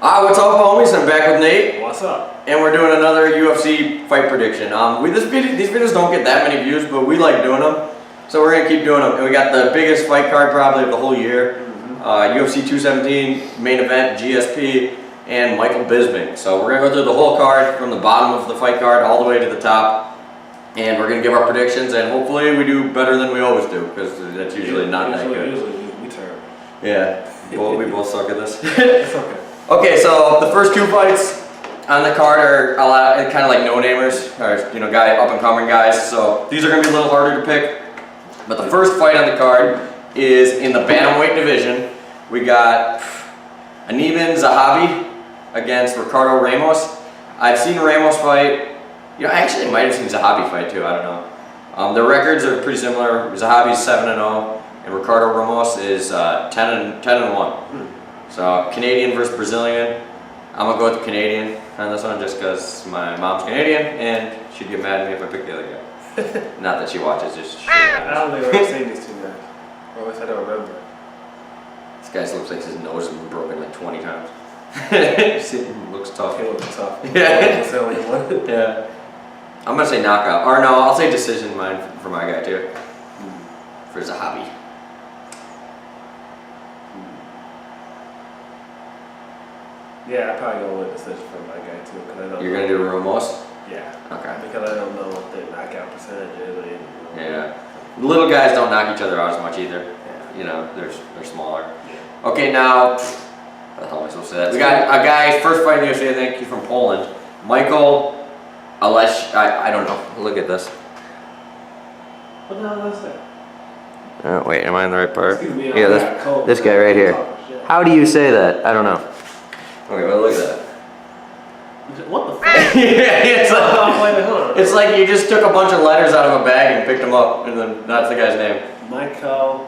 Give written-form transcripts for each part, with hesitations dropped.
What's up, homies? I'm back with Nate. What's up? And we're doing another UFC fight prediction. These videos don't get that many views, but we like doing them. So we're going to keep doing them. And we got the biggest fight card probably of the whole year. UFC 217, main event, GSP, and Michael Bisping. So we're going to go through the whole card from the bottom of the fight card all the way to the top. And we're going to give our predictions, and hopefully we do better than we always do, because that's usually not that good. Usually we terrible. Yeah, well, we both suck at this. It's okay. Okay, so the first two fights on the card are a lot, kind of like no-namers, or up-and-coming guys. So these are going to be a little harder to pick. But the first fight on the card is in the bantamweight division. We got Aníbal Zahabi against Ricardo Ramos. I've seen Ramos fight. I actually might have seen Zahabi fight too. I don't know. The records are pretty similar. Zahabi's 7-0, and Ricardo Ramos is 10-1. So Canadian versus Brazilian. I'm gonna go with the Canadian on this one just because my mom's Canadian and she'd get mad at me if I picked the other guy. Not that she watches, just shit. I don't think I've ever seen these two guys. Or at least I don't remember. This guy looks like his nose has been broken like 20 times. It looks tough. He looks tough. Yeah. Yeah. I'm gonna say knockout. Or no, I'll say decision mine for my guy too. For Zahabi. Yeah, I probably go with decision for my guy too, because I don't. You're gonna do Ramos? Yeah. Okay. Because I don't know what the knockout percentage is. Yeah. Little guys don't knock each other out as much either. Yeah. They're smaller. Yeah. Okay, now, how the hell am I supposed to say that? We got a guy, first fight in the UFC, I think he's from Poland. Michael Alesh, I don't know. Look at this. What the hell is that? Oh, wait, am I in the right part? Excuse me, Yeah, this guy right here. How do you say that? I don't know. Okay, well, look at that. What the fuck? Yeah, it's like you just took a bunch of letters out of a bag and picked them up, and then that's the guy's name. Michael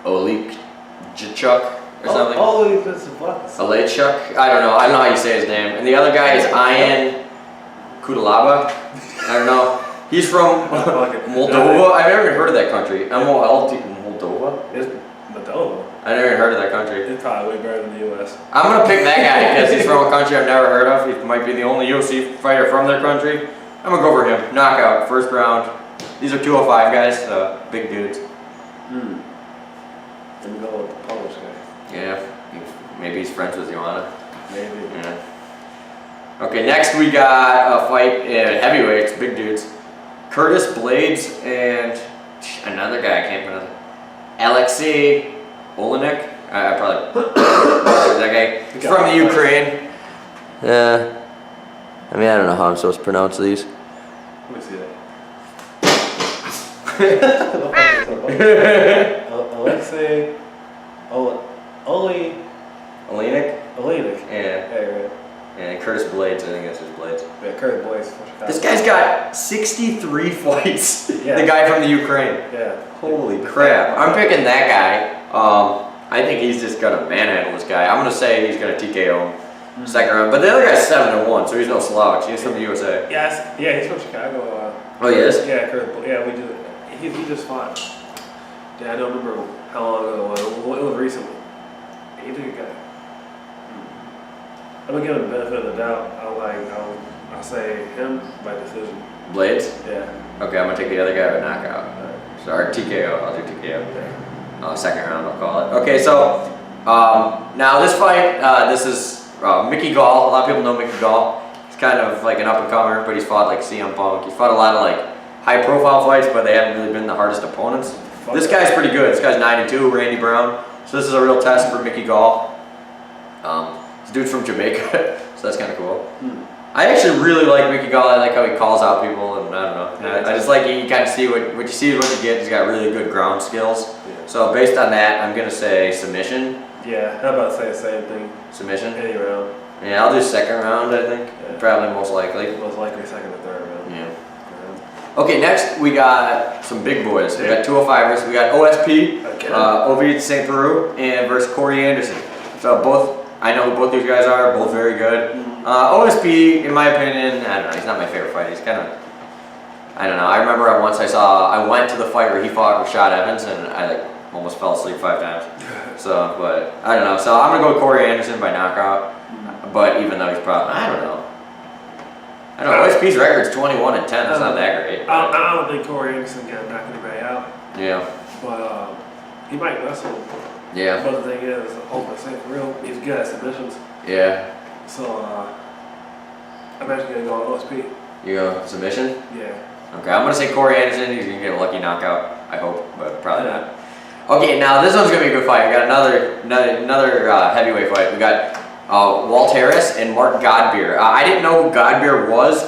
Oleksiejczuk or something. Oleksiejczuk. Oleksiejczuk? I don't know how you say his name. And the other guy is Ian Kudalaba. I don't know. He's from Moldova. I've never even heard of that country. Moldova? It's Moldova. I never even heard of that country. It's probably way better than the U.S. I'm gonna pick that guy because he's from a country I've never heard of. He might be the only UFC fighter from their country. I'm gonna go for him. Knockout, first round. These are 205 guys, big dudes. Let me go with the Polish guy. Yeah, maybe he's friends with Joanna. Maybe. Yeah. Okay, next we got a fight in heavyweights, big dudes. Curtis Blades and another guy I can't pronounce it. Alexei Olenek. I probably that guy. He's from the Ukraine. I mean, I don't know how I'm supposed to pronounce these. Let me see that. Alexei Olenek. Yeah. Right. And Curtis Blades, I think that's his Blades. Yeah, Curtis Blades from Chicago. This guy's got 63 fights. Yeah. The guy from the Ukraine. Yeah. Holy crap. I'm picking that guy. I think he's just gonna manhandle this guy. I'm gonna say he's gonna TKO him second round. But the other guy's 7-1, so he's no slouch. He's from the USA. Yes. Yeah, he's from Chicago. Oh, he is? Yeah, Curtis. Yeah, we do. He just fought. Yeah, I don't remember how long ago it was. It was recently. He's a good guy. I'm gonna give him the benefit of the doubt. I'll say him by decision. Blades? Yeah. Okay, I'm gonna take the other guy by knockout. Alright. Sorry, TKO. I'll do TKO. Yeah. Second round, I'll call it. Okay, so now this fight, this is Mickey Gall. A lot of people know Mickey Gall. He's kind of like an up-and-comer, but he's fought like CM Punk. He's fought a lot of like high-profile fights, but they haven't really been the hardest opponents. This guy's pretty good. This guy's 9-2, Randy Brown. So this is a real test for Mickey Gall. This dude's from Jamaica, so that's kind of cool. I actually really like Mickey Gall. I like how he calls out people, and I don't know. I just like you kind of see what you see is what you get. He's got really good ground skills. Yeah. So based on that, I'm gonna say submission. Yeah, how about say the same thing? Submission. Any round. Yeah, I'll do second round. I think probably most likely. Most likely second or third round. Yeah. Okay, next we got some big boys. We got 205ers. We got OSP, Ovid St. Peru, and versus Corey Anderson. So I know who both these guys are. Both very good. OSP, in my opinion, I don't know. He's not my favorite fighter. He's kind of, I don't know. I remember once I went to the fight where he fought Rashad Evans, and almost fell asleep 5 times. So, but I don't know. So I'm gonna go with Corey Anderson by knockout. But even though he's probably, I don't know. OSP's record's 21-10. That's not that great. I don't think Corey Anderson got knocked anybody out. Yeah. But he might wrestle. Yeah. But the thing is, hopefully, say for real, he's good at submissions. Yeah. So I'm actually gonna go with OSP. You go submission? Yeah. Okay, I'm gonna say Corey Anderson. He's gonna get a lucky knockout. I hope, but probably not. Okay, now this one's gonna be a good fight. We got another heavyweight fight. We got Walt Harris and Mark Godbeer. I didn't know who Godbeer was.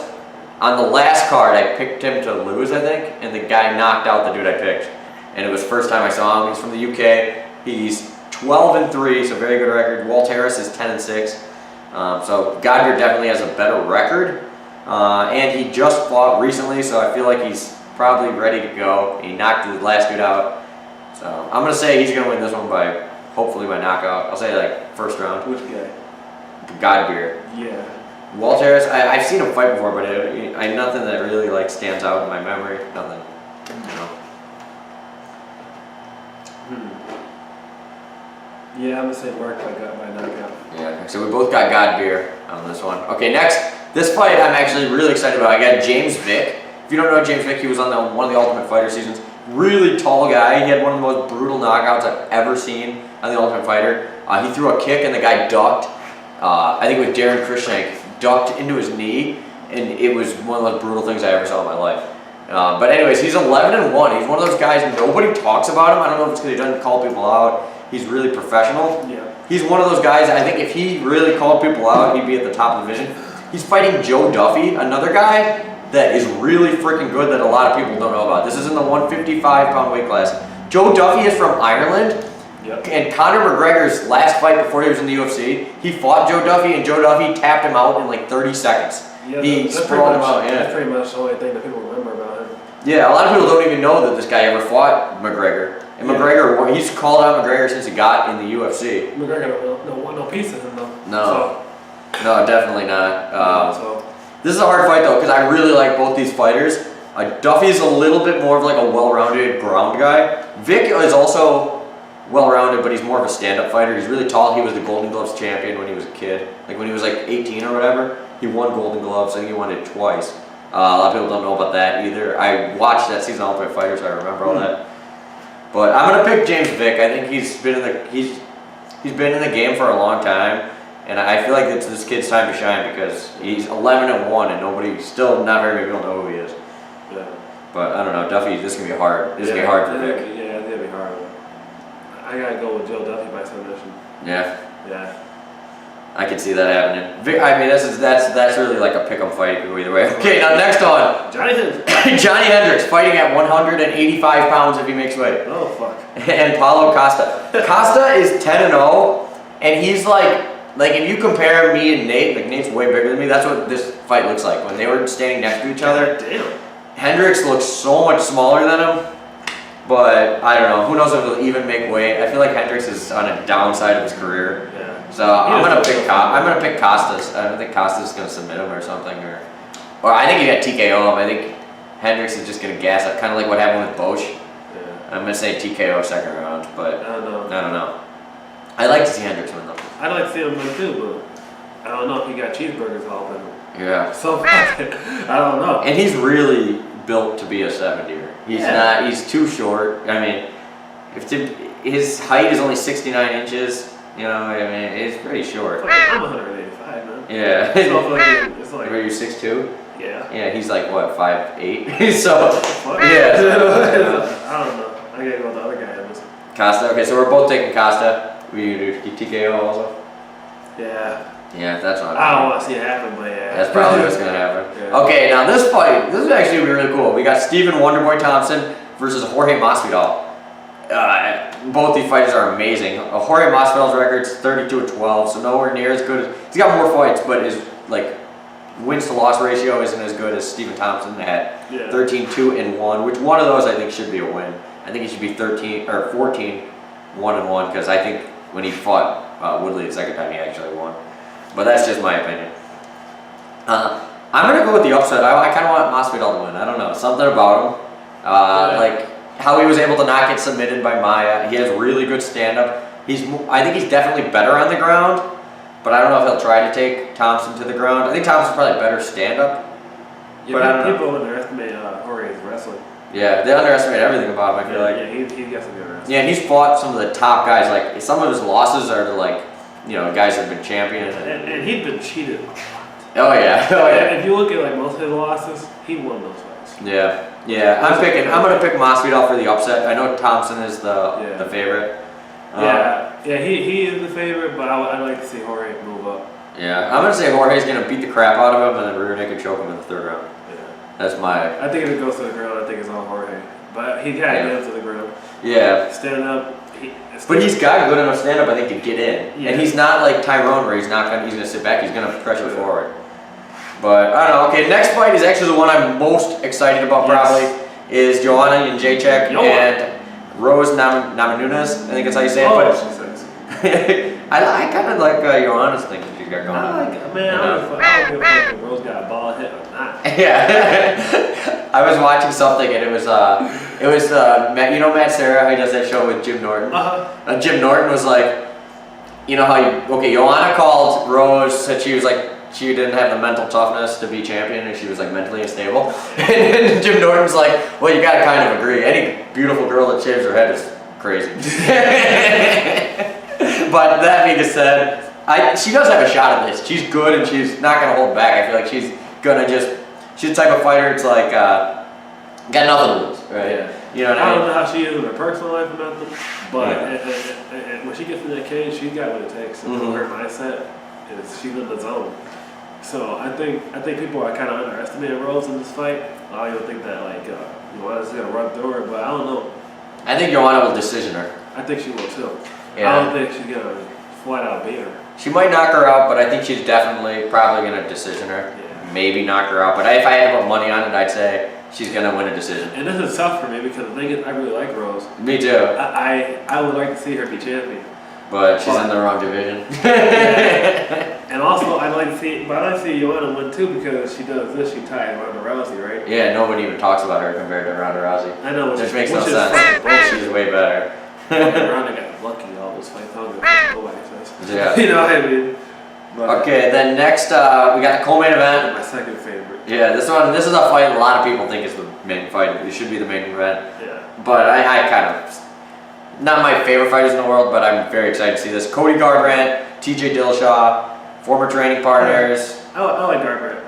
On the last card, I picked him to lose, I think, and the guy knocked out the dude I picked. And it was the first time I saw him. He's from the UK. He's 12-3, so very good record. Walt Harris is 10-6. So Godbeer definitely has a better record. And he just fought recently, so I feel like he's probably ready to go. He knocked the last dude out. So I'm going to say he's going to win this one hopefully by knockout. I'll say like first round. Which guy? Godbeer. Yeah. Walt Harris, I've seen him fight before, but nothing that really like stands out in my memory. Nothing. You know. Yeah, I'm gonna say Mark by knockout. Yeah, so we both got Godbeer on this one. Okay, next, this fight I'm actually really excited about. I got James Vick. If you don't know James Vick, he was on one of the Ultimate Fighter seasons. Really tall guy. He had one of the most brutal knockouts I've ever seen on the Ultimate Fighter. He threw a kick and the guy ducked. I think it was Darren Krishank, ducked into his knee, and it was one of the most brutal things I ever saw in my life. But anyways, he's 11-1. He's one of those guys nobody talks about him. I don't know if it's because he doesn't call people out. He's really professional. Yeah. He's one of those guys, I think if he really called people out, he'd be at the top of the division. He's fighting Joe Duffy, another guy that is really freaking good that a lot of people don't know about. This is in the 155-pound weight class. Joe Duffy is from Ireland. Yep. And Conor McGregor's last fight before he was in the UFC, he fought Joe Duffy, and Joe Duffy tapped him out in like 30 seconds. Yeah, He that's sprawled him out, That's yeah. pretty much the only thing that people remember about him. Yeah, a lot of people don't even know that this guy ever fought McGregor. And Yeah. McGregor, he's called out McGregor since he got in the UFC. McGregor don't want no piece of him though. No. No, definitely not. So This is a hard fight though, because I really like both these fighters. Duffy's a little bit more of like a well-rounded ground guy. Vic is also well-rounded, but he's more of a stand-up fighter. He's really tall. He was the Golden Gloves champion when he was a kid. Like when he was like 18 or whatever, he won Golden Gloves. I think he won it twice. A lot of people don't know about that either. I watched that season of Ultimate Fighter, so I remember all that. But I'm gonna pick James Vick. I think he's been in the game for a long time, and I feel like it's this kid's time to shine because he's 11-1, and still not very many people know who he is. yeah. But I don't know, Duffy. This is gonna be hard. This is gonna be hard for Vic. Yeah, it's gonna be hard. I gotta go with Joe Duffy by submission. Yeah. Yeah. I can see that happening. Vic, I mean, that's really like a pick 'em fight. It could go either way. Okay, now next on Johnny Hendricks. Johnny Hendricks fighting at 185 pounds if he makes weight, Oh fuck. and Paulo Costa. Costa is 10-0, and he's like if you compare me and Nate, like Nate's way bigger than me. That's what this fight looks like when they were standing next to each other. Damn. Hendricks looks so much smaller than him, but I don't know. Who knows if he'll even make weight? I feel like Hendricks is on a downside of his career. Yeah. So I'm gonna pick Costas. I don't think Costas is gonna submit him or something, or I think he got TKO him. I think Hendricks is just gonna gas up, kind of like what happened with Bosch. Yeah. I'm gonna say TKO second round, but I don't know. I don't know. I'd like to see Hendricks win though. I'd like to see him win too, but I don't know if he got cheeseburgers all in him. Yeah. So I don't know. And he's really built to be a 70er. He's not. He's too short. I mean, his height is only 69 inches. You know, I mean, it's pretty short. I'm 185, man. Yeah. So it's like Are you 6'2"? yeah. Yeah, he's like what, 5'8"? So Fuck. yeah. I don't know. I gotta go with the other guy. Costa. Okay, so we're both taking Costa. We do TKO also. Yeah. Yeah, that's what I don't want to see it happen, but yeah. That's probably what's gonna happen. Yeah. Okay, now this fight, this is actually gonna be really cool. We got Stephen Wonderboy Thompson versus Jorge Masvidal. Both these fighters are amazing. Jorge Masvidal's record's 32-12, so nowhere near as good as he's got more fights, but his like wins to loss ratio isn't as good as Stephen Thompson at 13-2-1, which one of those I think should be a win. I think he should be 14-1-1 because I think when he fought Woodley the second time he actually won. But that's just my opinion. I'm gonna go with the upset. I kind of want Masvidal to win. I don't know, something about him. Like how he was able to not get submitted by Maia. He has really good stand-up. I think he's definitely better on the ground, but I don't know if he'll try to take Thompson to the ground. I think Thompson's probably better stand-up. Yeah, but I don't know. people underestimate Jorge's wrestling. Yeah, they underestimate everything about him, I feel like. Yeah, he gets some good wrestling. Yeah, and he's fought some of the top guys. Like, some of his losses are to, like, you know, guys that have been champions. And he's been cheated. Oh, yeah. Oh, yeah. If you look at like most of his losses, he won those fights. Yeah. Yeah, I'm going to pick Masvidal for the upset. I know Thompson is the favorite. He is the favorite, but I'd like to see Jorge move up. Yeah, I'm going to say Jorge's going to beat the crap out of him and then rear naked choke him in the third round. Yeah. That's my... I think if it goes to the ground, I think it's all Jorge. But he got to get him to the ground. Yeah. Stand up. But he's got good enough stand-up, I think, to get in. Yeah. And he's not like Tyrone where he's gonna sit back, he's gonna pressure forward. But I don't know. Okay, next fight is actually the one I'm most excited about probably is Joanna Jędrzejczyk and Rose Namajunas. I think that's how you say it. Oh, But she says. I kind of like Joanna's thing that she's got going on. I don't give a fuck if Rose got a ball hit or not. Yeah. I was watching something and it was Matt, you know Matt Serra, he does that show with Jim Norton. Jim Norton was like, you know how Joanna called Rose, said she was like, she didn't have the mental toughness to be champion and she was like mentally unstable. And Jim Norton was like, well, you gotta kind of agree. Any beautiful girl that shaves her head is crazy. But that being said, she does have a shot at this. She's good and she's not gonna hold back. I feel like she's the type of fighter, it's like, got nothing to lose, right? Yeah. You know what I I don't mean? know how she is in her personal life or nothing, but and when she gets in that cage, she's got what it takes. And her mindset is she's in the zone. So I think people are kind of underestimating Rose in this fight. A lot of people think that like Joanna's gonna run through her, but I don't know. I think Joanna will decision her. I think she will too. Yeah. I don't think she's gonna flat out beat her. She might knock her out, but I think she's probably gonna decision her. Yeah. Maybe knock her out, but if I had to put money on it, I'd say she's gonna win a decision. And this is tough for me because the thing is, I really like Rose. Me too. I would like to see her be champion. But she's in the wrong division. And also, I'd like to see Joanna win too because she does this. She ties Ronda Rousey, right? Yeah, nobody even talks about her compared to Ronda Rousey. I know, Which makes no sense. She's way better. Ronda got lucky all those fights. Nobody says. Yeah. You know what I mean? But Okay, then next we got the co-main event. my second favorite. Yeah, this is a fight a lot of people think is the main fight. It should be the main event. Yeah. But I kind of, not my favorite fighters in the world, but I'm very excited to see this. Cody Garbrandt, TJ Dillashaw, former training partners. I like Garbrandt.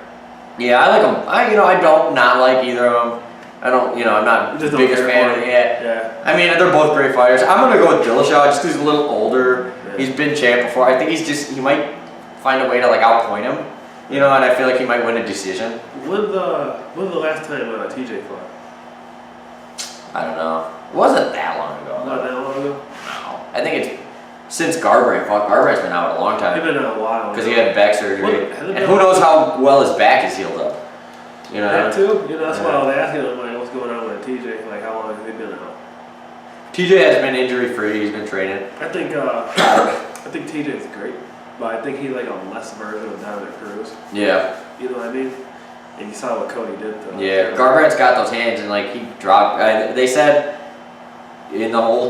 Yeah, I like them. I don't not like either of them. I don't, I'm not the Just don't biggest care fan for of it him. yet. Yeah. I mean, they're both great fighters. I'm gonna go with Dillashaw just because he's a little older. Yeah. He's been champ before. I think he might find a way to like outpoint him. And I feel like he might win a decision. When's the last time TJ fought? I don't know. It wasn't that long ago. Not that long ago. No. I think it's since Garbrandt fought. Garbrandt's been out a long He's time been out a while. because he had back surgery. Has it And been who knows how well his back is healed up. That too. That's why Yeah. I was asking him like, what's going on with TJ? Like, how long has he been out? TJ has been injury free. He's been training. I think TJ is great, but I think he's like a less version of Dominic Cruz. Yeah. You know what I mean? And you saw what Cody did to him. Yeah. Garbrandt's got those hands, and like he dropped. They said in the whole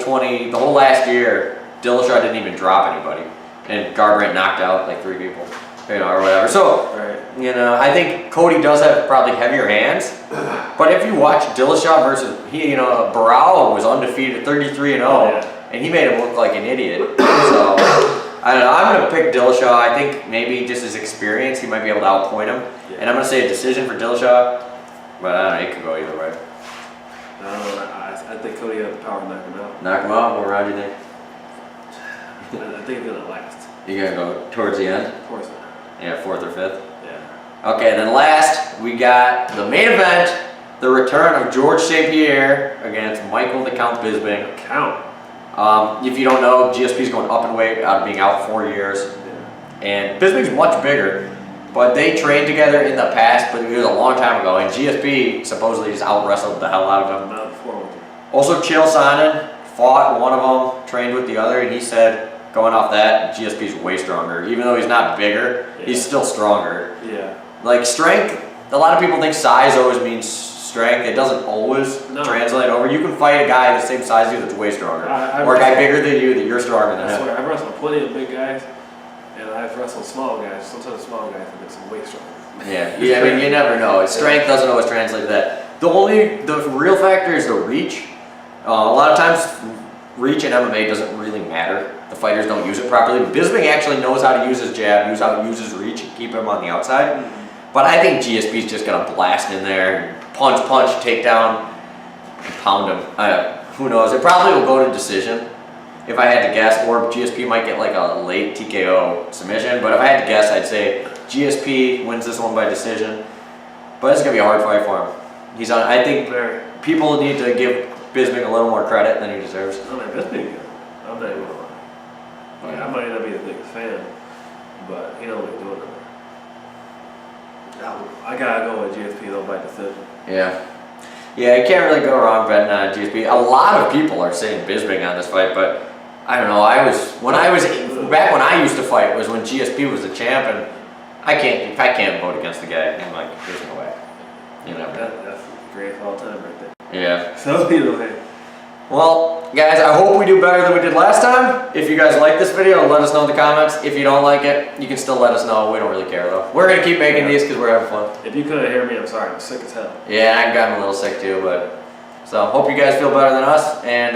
last year, Dillashaw didn't even drop anybody, and Garbrandt knocked out like 3 people, or whatever. So. Right. I think Cody does have probably heavier hands, but if you watch Dillashaw versus Barao was undefeated, 33-0, and he made him look like an idiot. So I don't know. I'm gonna pick Dillashaw. I think maybe just his experience, he might be able to outpoint him, and I'm gonna say a decision for Dillashaw. But I don't know. It could go either way. I don't know. I think Cody has the power to knock him out. Knock him out. What round do you think? I think it's gonna last. You gonna go towards the end? Of course not. Yeah, 4th or 5th. Yeah. Okay, then last we got the main event, the return of George St. Pierre against Michael the Count Bisping. Count. If you don't know, GSP's going up in weight out of being out 4 years, and Bisping's much bigger, but they trained together in the past, but it was a long time ago, and GSP supposedly just out wrestled the hell out of him. Not before with him. Also, Chael Sonnen fought one of them, trained with the other, and he said, going off that, GSP's way stronger. Even though he's not bigger, he's still stronger. Yeah. Like strength, a lot of people think size always means strength, it doesn't always No. translate over. You can fight a guy the same size as you that's way stronger, I or a guy bigger than you that you're stronger than I him. swear, I've wrestled plenty of big guys, and I've wrestled small guys. Sometimes small guys think it's way stronger. Yeah. I mean, you never know. Strength doesn't always translate to that. The real factor is the reach. A lot of times, reach in MMA doesn't really matter. The fighters don't use it properly. Bisping actually knows how to use his jab, use his reach, and keep him on the outside. But I think GSP's just gonna blast in there, punch, takedown, and pound him. Who knows? It probably will go to decision, if I had to guess, or GSP might get like a late TKO submission. But if I had to guess, I'd say GSP wins this one by decision. But it's gonna be a hard fight for him. He's on. I think people need to give Bisping a little more credit than he deserves. I mean, Bisping good. I'm not even gonna lie. Like, I might not be the biggest fan, but he knows what he's doing over there. I gotta go with GSP though by decision. Yeah, you can't really go wrong betting on GSP. A lot of people are saying Bisping on this fight, but I don't know. Back when I used to fight was when GSP was the champ, and I can't vote against the guy. I'm like, there's no way. You know. That's the greatest of all time right there. Yeah. So either way. Well, guys, I hope we do better than we did last time. If you guys like this video, let us know in the comments. If you don't like it, you can still let us know. We don't really care though. We're gonna keep making these because we're having fun. If you couldn't hear me, I'm sorry. I'm sick as hell. Yeah, I've gotten a little sick too, but so hope you guys feel better than us and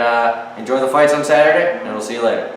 enjoy the fights on Saturday, and we'll see you later.